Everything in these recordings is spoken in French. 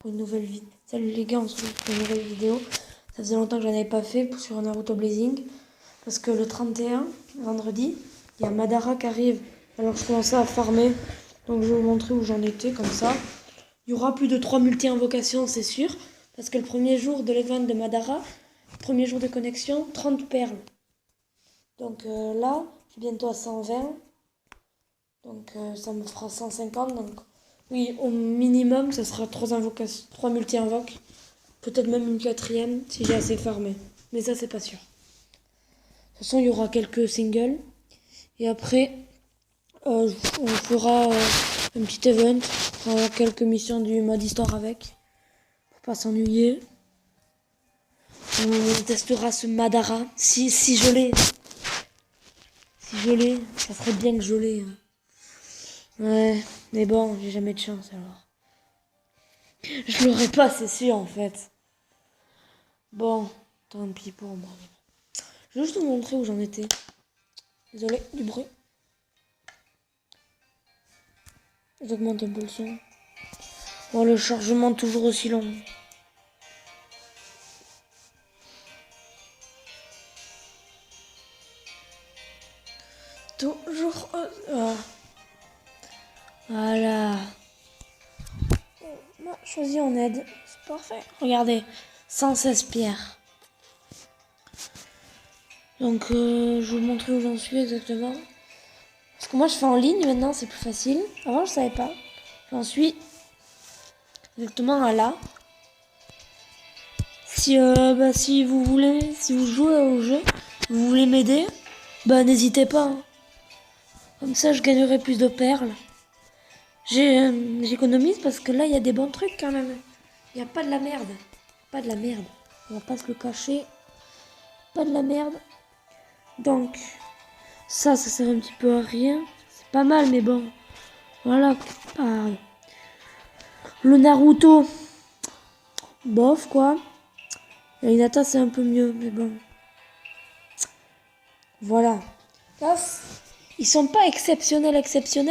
pour une nouvelle vidéo. Salut les gars, on se retrouve pour une nouvelle vidéo. Ça faisait longtemps que j'en avais pas fait sur Naruto Blazing. Parce que le 31, vendredi, il y a Madara qui arrive. Alors je commençais à farmer. Donc je vais vous montrer où j'en étais comme ça. Il y aura plus de 3 multi-invocations, c'est sûr. Parce que le premier jour de l'event de Madara, premier jour de connexion, 30 perles. Donc là, je suis bientôt à 120. Donc ça me fera 150. Donc oui, au minimum, ça sera 3 multi-invoques. Peut-être même une quatrième si j'ai assez farmé. Mais ça, c'est pas sûr. De toute façon, il y aura quelques singles. Et après, on fera un petit event. On fera quelques missions du mode histoire avec. Pour pas s'ennuyer. On testera ce Madara. Si je l'ai. Si je l'ai, ça serait bien que je l'ai. Ouais, mais bon, j'ai jamais de chance alors. Je l'aurais pas, c'est sûr en fait. Bon, tant pis pour moi. Je vais juste vous montrer où j'en étais. Désolé du bruit. J'augmente un peu le son. Bon, le chargement toujours aussi long. Toujours... Voilà. On a choisi en aide. C'est parfait. Regardez. 116 pierres. Donc, je vais vous montrer où j'en suis exactement. Parce que moi, je fais en ligne maintenant, c'est plus facile. Avant, je savais pas. J'en suis exactement à là. Si vous voulez, si vous jouez au jeu, vous voulez m'aider, n'hésitez pas. Hein. Comme ça, je gagnerai plus de perles. J'économise parce que là, il y a des bons trucs quand même. Il n'y a pas de la merde. Pas de la merde. On va pas se le cacher. Pas de la merde. Donc, ça sert un petit peu à rien. C'est pas mal, mais bon. Voilà. Le Naruto. Bof, quoi. La Hinata, c'est un peu mieux, mais bon. Voilà. Là, ils sont pas exceptionnels,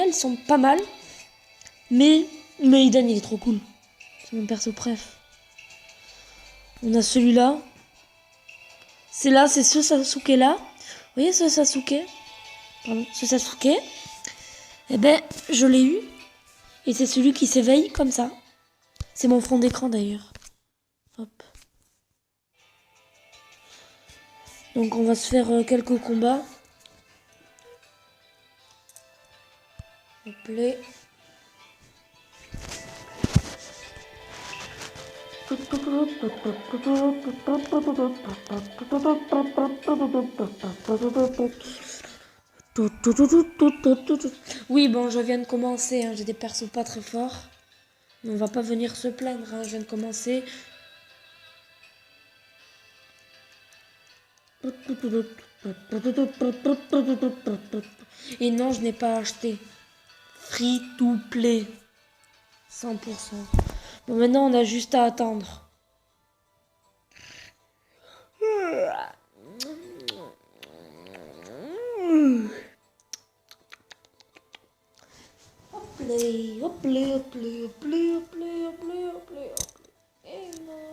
ils sont pas mal. Mais Maiden, il est trop cool. C'est mon perso préf. On a celui-là. C'est ce Sasuke là. Vous voyez ce Sasuke? Pardon, ce Sasuke. Eh ben, je l'ai eu. Et c'est celui qui s'éveille comme ça. C'est mon fond d'écran d'ailleurs. Hop. Donc on va se faire quelques combats. Hop là. Oui, bon, je viens de commencer, hein, j'ai des persos pas très forts. On va pas venir se plaindre, hein, je viens de commencer. Et non, je n'ai pas acheté. Free to play. 100%. Bon, maintenant, on a juste à attendre. Hop là. Et non.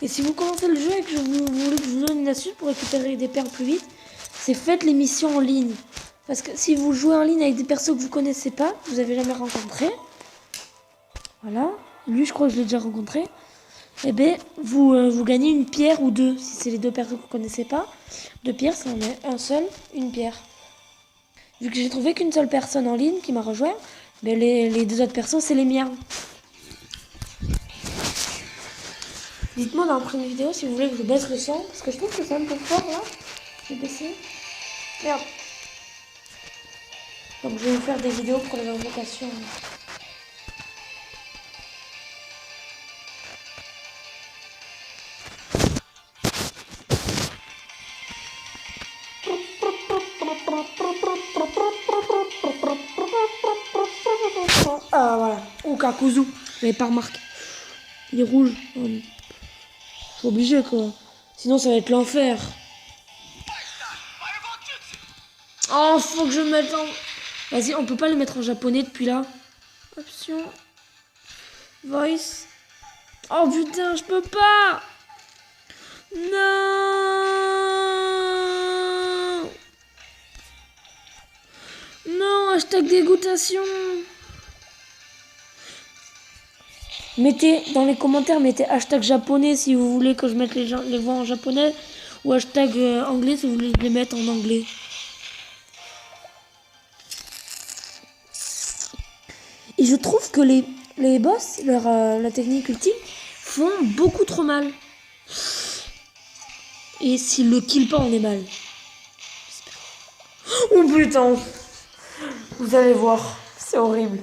Et si vous commencez le jeu et que vous voulez que je vous donne une astuce pour récupérer des perles plus vite, c'est faites les missions en ligne. Parce que si vous jouez en ligne avec des persos que vous connaissez pas, que vous avez jamais rencontrés, voilà, lui je crois que je l'ai déjà rencontré, et ben vous gagnez une pierre ou deux. Si c'est les deux persos que vous connaissez pas, 2 pierres, ça en est un seul, une pierre. Vu que j'ai trouvé qu'une seule personne en ligne qui m'a rejoint, ben les 2 autres persos c'est les miens. Dites-moi dans la prochaine vidéo si vous voulez que je baisse le son, parce que je trouve que c'est un peu fort là. Je vais baisser. Merde. Donc je vais vous faire des vidéos pour les invocations. Ah voilà. Oh Kakuzu, j'avais pas remarqué. Il est rouge. Je suis obligé quoi. Sinon ça va être l'enfer. Oh faut que je mette en... Vas-y, on peut pas le mettre en japonais depuis là. Option. Voice. Oh putain, je peux pas. Non. Non, hashtag dégoûtation. Mettez dans les commentaires, mettez hashtag japonais si vous voulez que je mette les voix en japonais. Ou hashtag anglais si vous voulez les mettre en anglais. Et je trouve que les boss, la technique ultime, font beaucoup trop mal. Et s'ils le kill pas, on est mal. Oh putain. Vous allez voir, c'est horrible.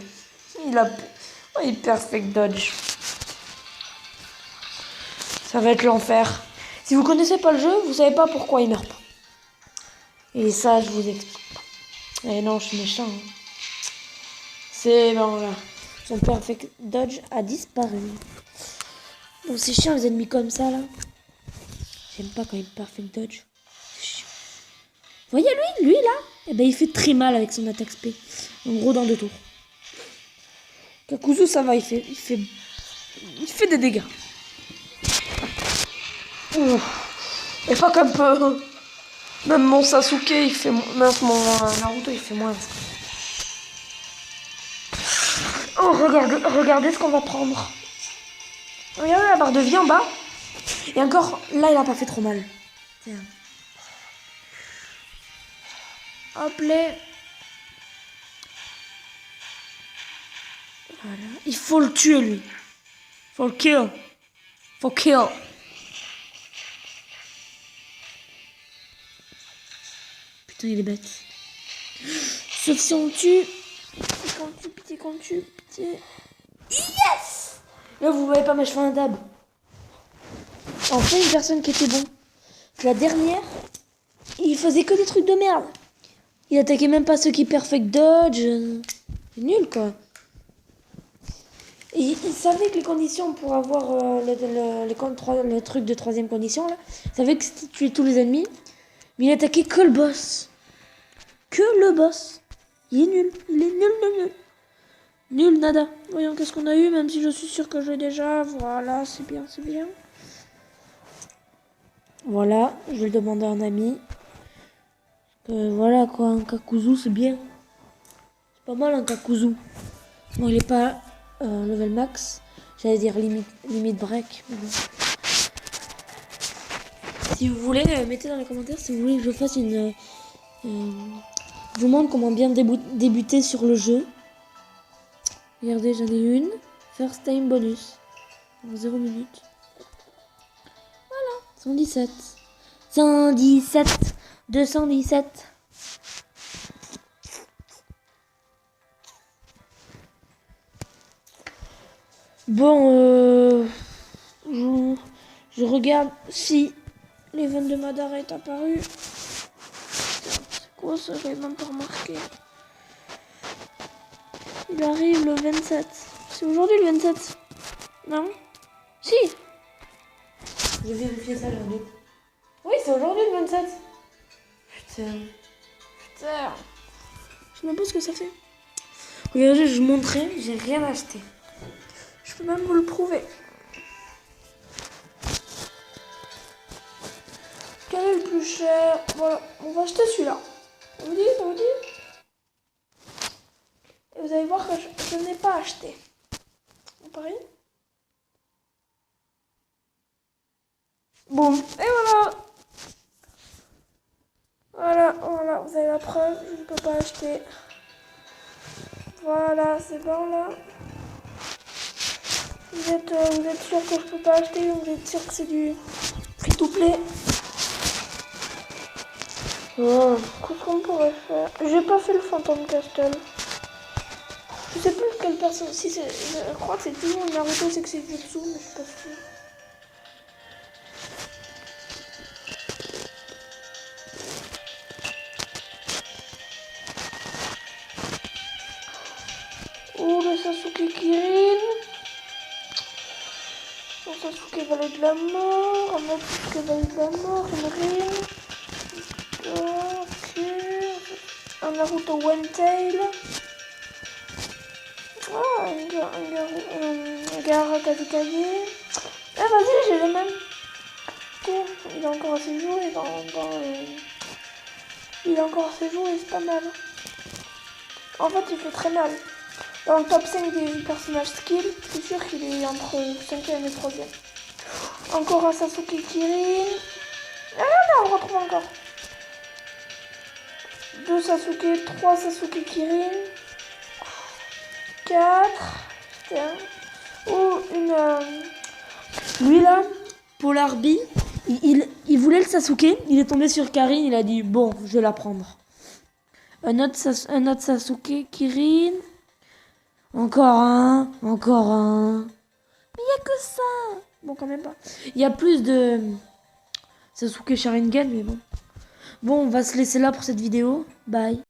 Il a perfect dodge. Ça va être l'enfer. Si vous connaissez pas le jeu, vous savez pas pourquoi il meurt pas. Et ça, je vous explique pas. Eh non, je suis méchant. Hein. C'est bon là. Son perfect dodge a disparu. Bon, c'est chiant les ennemis comme ça là. J'aime pas quand il perfect dodge. C'est chiant. Vous voyez lui là, eh ben il fait très mal avec son attaque SP. En gros dans 2 tours. Kakuzu ça va, il fait des dégâts. Et pas comme même mon Sasuke il fait même mon Naruto il fait moins. Oh regardez ce qu'on va prendre. Regardez la barre de vie en bas. Et encore là il a pas fait trop mal. Tiens. Hop là. Voilà. Il faut le tuer lui. Faut le kill. Faut kill. Putain il est bête. Sauf si on tue. Pitié qu'on tue. Yes. Là vous voyez pas mais je fais un dab. Enfin une personne qui était bon. La dernière, il faisait que des trucs de merde. Il attaquait même pas ceux qui perfect dodge. C'est nul quoi. Et il savait que les conditions pour avoir le truc de 3e condition là, il savait que c'était tuer tous les ennemis. Mais il attaquait que le boss. Que le boss. Il est nul. Il est nul. Nul, nada. Voyons qu'est-ce qu'on a eu, même si je suis sûre que je l'ai déjà. Voilà, c'est bien. Voilà, je vais le demander à un ami. Voilà quoi, un Kakuzu c'est bien. C'est pas mal un Kakuzu. Bon, il est pas level max. J'allais dire limite break. Mais bon. Si vous voulez, mettez dans les commentaires si vous voulez que je fasse une... je vous montre comment bien débuter sur le jeu. Regardez, j'en ai une. First time bonus. En 0 minutes. Voilà. 117. 217. Bon, je regarde si l'event de Madara est apparu. C'est quoi ça? J'avais même pas remarqué. Il arrive le 27. C'est aujourd'hui le 27? Non? Si! Je vais vérifier ça aujourd'hui. Oui, c'est aujourd'hui le 27. Putain. Je sais même pas ce que ça fait. Regardez, je vous montrais, j'ai rien acheté. Je peux même vous le prouver. Quel est le plus cher? Voilà, on va acheter celui-là. Ça vous dit? Et vous allez voir que je n'ai pas acheté. On parie? Boum. Et voilà. Voilà, vous avez la preuve, je ne peux pas acheter. Voilà, c'est bon là. Vous êtes sûr que je peux pas acheter? Vous êtes sûr que c'est du free-to-play? Oh, qu'est-ce qu'on pourrait faire? J'ai pas fait le Phantom Castle. Je sais plus quelle personne. Si c'est, je crois que c'est toujours Naruto, c'est que c'est Jutsu, mais je suis pas sûre. Sasuke Kirin. Un Sasuke Valet de la Mort. Un autre Sasuke Valet de la Mort. Une Rin. Ok. Un Naruto One Tail. Ah, un Gaara Kazekage. Ah, vas-y, j'ai le même. Il est encore assez joué il est encore assez joué, c'est pas mal. En fait, il fait très mal. Dans le top 5 des personnages skill, c'est sûr qu'il est entre 5e et 3e. Encore un Sasuke Kirin. Ah non, on retrouve encore. 2 Sasuke, 3 Sasuke Kirin. 4. Putain. Ou une... Lui là, Polar Bee, il voulait le Sasuke, il est tombé sur Karin, il a dit bon, je vais la prendre. Un autre Sasuke Kirin. Encore un. Mais il n'y a que ça. Bon, quand même pas. Il y a plus de Sasuke Sharingan, mais bon. Bon, on va se laisser là pour cette vidéo. Bye.